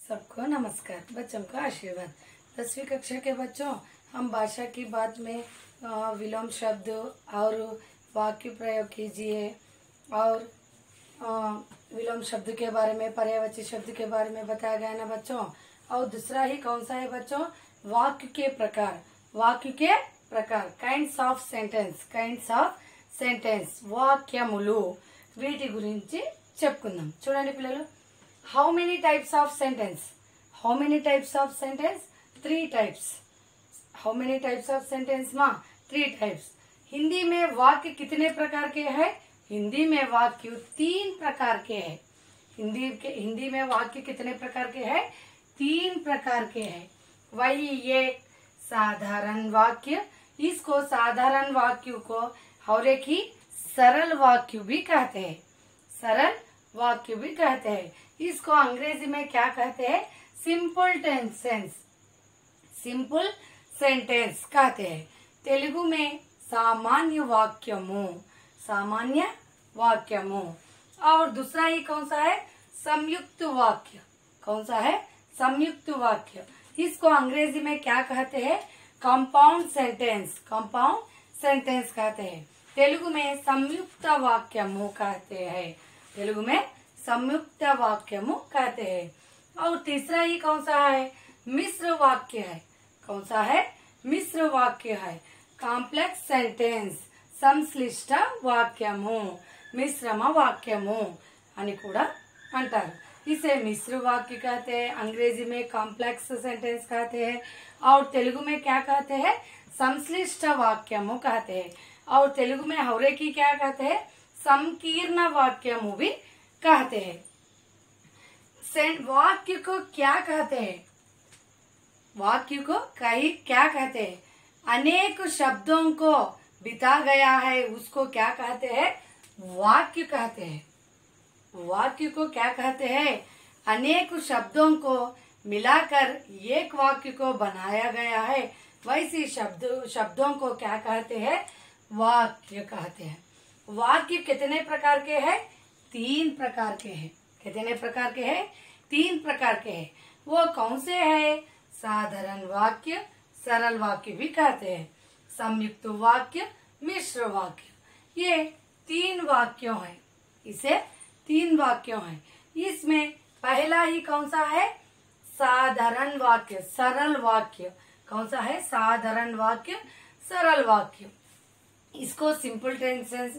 सबको नमस्कार। बच्चों का आशीर्वाद। 10वीं कक्षा के बच्चों, हम भाषा की बात में विलोम शब्द और वाक्य प्रयोग कीजिए और विलोम शब्द के बारे में, पर्यायवाची शब्द के बारे में बताया गया ना बच्चों। और दूसरा ही कौन सा है बच्चों? वाक्य के प्रकार। वाक्य के प्रकार, काइंड्स ऑफ सेंटेंस, వాక్యములు, వీటి గురించి చెప్పుకుందాం. చూడండి పిల్లలు, how many types of sentence? 3 types. how many types of sentence माँ? 3 types. हिंदी में वाक्य कितने प्रकार के हैं? हिंदी में वाक्य 3 प्रकार के हैं. हिंदी में वाक्य कितने प्रकार के हैं? 3 प्रकार के हैं. वही एक साधारण वाक्य, इसको साधारण वाक्य को और एक ही सरल वाक्य भी कहते हैं. सरल वाक्य भी कहते हैं. इसको अंग्रेजी में क्या कहते हैं? सिंपल सेंटेंस कहते हैं. तेलुगु में सामान्य वाक्यमु. और दूसरा ही कौन सा है? संयुक्त वाक्य. कौन सा है? संयुक्त वाक्य. इसको अंग्रेजी में क्या कहते हैं? कंपाउंड सेंटेंस कहते हैं. तेलुगु में संयुक्त वाक्यमु कहते हैं. तेलुगु में संयुक्त वाक्यमु कहते हैं. और तीसरा ही कौन सा है? मिश्र वाक्य है. कौन सा है? मिश्र वाक्य है. కాంప్లెక్స్ సెంటెన్స్, సంశ్లిష్ట వాక్యము, మిశ్రమ వాక్యము అని కూడా అంటారు. इसे मिश्र वाक्य कहते हैं. अंग्रेजी में कॉम्प्लेक्स सेंटेंस कहते हैं. और तेलुगु में क्या कहते हैं? संश्लिष्ट वाक्यमु कहते हैं. और तेलुगु में हौरे की क्या कहते हैं? संकीर्ण वाक्यमु भी कहते हैं. वाक्य को क्या कहते हैं? वाक्य को क्या कहते हैं? अनेक शब्दों को बिता गया है, उसको क्या कहते हैं? वाक्य कहते हैं. वाक्य को क्या कहते हैं? अनेक शब्दों को मिलाकर एक वाक्य को बनाया गया है, वैसी शब्दों को क्या कहते हैं? वाक्य कहते हैं. वाक्य कितने प्रकार के हैं? 3 प्रकार के हैं. कितने प्रकार के हैं? 3 प्रकार के हैं. वो कौन से हैं? साधारण वाक्य, सरल वाक्य भी कहते हैं, संयुक्त वाक्य, मिश्र वाक्य. ये 3 वाक्यों हैं. इसे 3 वाक्यों हैं. इसमें पहला ही कौन सा है? साधारण वाक्य, सरल वाक्य. कौन सा है? साधारण वाक्य, सरल वाक्य. इसको सिंपल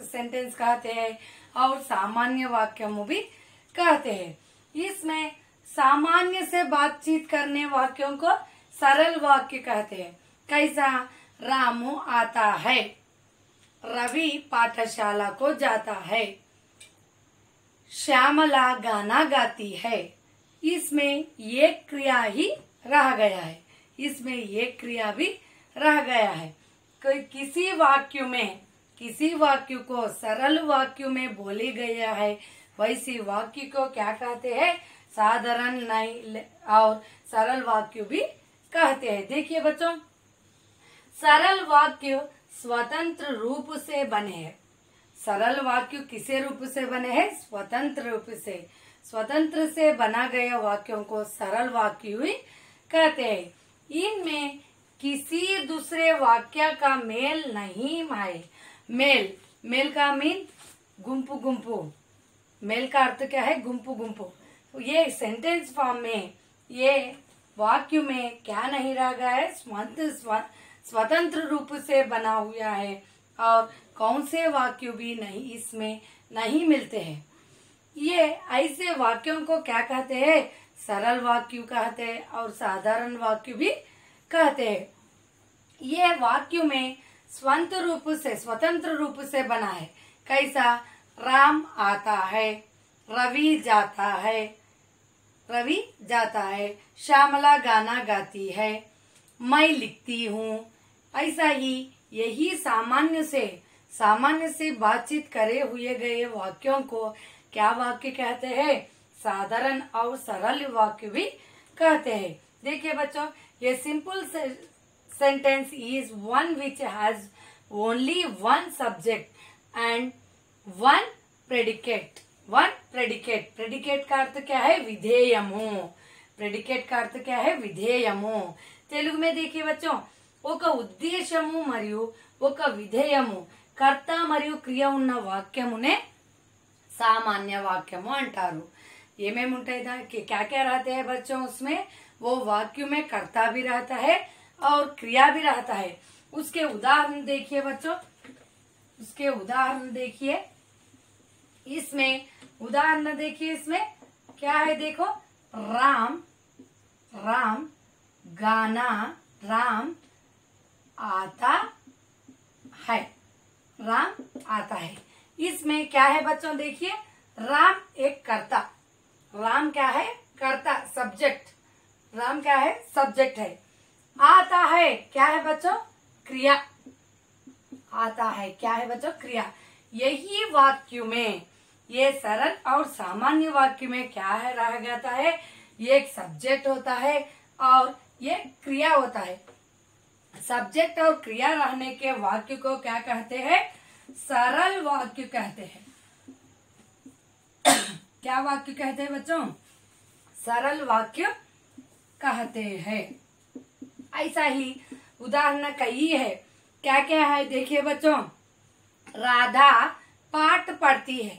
सेंटेंस कहते हैं और सामान्य वाक्यमु भी कहते हैं. इसमें सामान्य से बातचीत करने वाक्यों को सरल वाक्य कहते हैं. कैसा? रामू आता है, रवि पाठशाला को जाता है, श्यामला गाना गाती है. इसमें एक क्रिया ही रह गया है. इसमें एक क्रिया भी रह गया है. किसी वाक्य को सरल वाक्य में बोले गया है, वैसी वाक्य को क्या कहते हैं? साधारण नहीं और सरल वाक्य भी कहते हैं. देखिए बच्चों, सरल वाक्य स्वतंत्र रूप से बने हैं. सरल वाक्य किसे रूप से बने हैं? स्वतंत्र रूप से. स्वतंत्र से बना गया वाक्यों को सरल वाक्य ही कहते हैं. इनमें किसी दूसरे वाक्य का मेल नहीं है. मेल का मीन गुंपु. मेल का अर्थ क्या है? गुंपु. ये सेंटेंस फॉर्म में, ये वाक्य में क्या नहीं रह गया है? स्वतंत्र रूप से बना हुआ है और कौन से वाक्य भी नहीं इसमें नहीं मिलते हैं. ये ऐसे वाक्यों को क्या कहते हैं? सरल वाक्य कहते हैं और साधारण वाक्य भी कहते हैं. ये वाक्य में स्वतंत्र रूप से बना है. कैसा? राम आता है, रवि जाता है, श्यामला गाना गाती है, मैं लिखती हूँ. ऐसा ही यही सामान्य से बातचीत करे हुए गए वाक्यों को क्या वाक्य कहते हैं? साधारण और सरल वाक्य भी कहते हैं. देखिए बच्चों, ये simple sentence is one which has only one subject and one predicate. Predicate का अर्थ क्या है? विधेयमु. ప్రెడికేట్ का अर्थ क्या है విధేయము తెలుగు में देखिए बच्चों ఒక ఉద్దేశము మరియు ఒక విధేయము కర్త మరియు క్రియ ఉన్న వాక్యమునే सामान्य वाक्यमु अंटारू ఏమేమి ఉంటాయి దానికి क्या क्या रहते हैं बच्चों उसमें वो वाक्य में कर्ता भी रहता है और क्रिया भी रहता है उसके उदाहरण देखिए बच्चों उसके उदाहरण देखिए इसमें उदाहरण देखिए इसमें क्या है देखो राम राम गाना राम आता है राम आता है इसमें क्या है बच्चों देखिए राम एक कर्ता राम क्या है कर्ता सब्जेक्ट राम क्या है सब्जेक्ट है आता है क्या है बच्चों क्रिया आता है क्या है बच्चों क्रिया यही वाक्य में ये सरल और सामान्य वाक्य में क्या है रह जाता है ये एक सब्जेक्ट होता है और ये क्रिया होता है सब्जेक्ट और क्रिया रहने के वाक्य को क्या कहते हैं सरल वाक्य कहते हैं क्या वाक्य कहते हैं बच्चों सरल वाक्य कहते हैं ऐसा ही उदाहरण कई है क्या क्या है देखिए बच्चों राधा पाठ पढ़ती है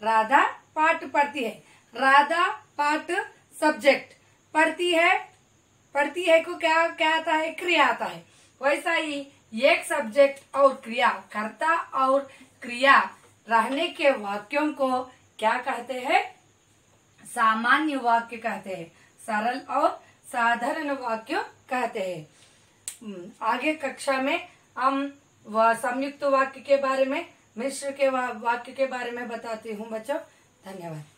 राधा पाठ पढ़ती है राधा पाठ सब्जेक्ट पढ़ती है को क्या क्या आता है क्रिया आता है वैसा ही एक सब्जेक्ट और क्रिया कर्ता और क्रिया रहने के वाक्यों को क्या कहते हैं सामान्य वाक्य कहते हैं सरल और साधारण वाक्य कहते हैं आगे कक्षा में हम संयुक्त वाक्य के बारे में मिश्र के वाक्य के बारे में बताती हूँ बच्चों धन्यवाद।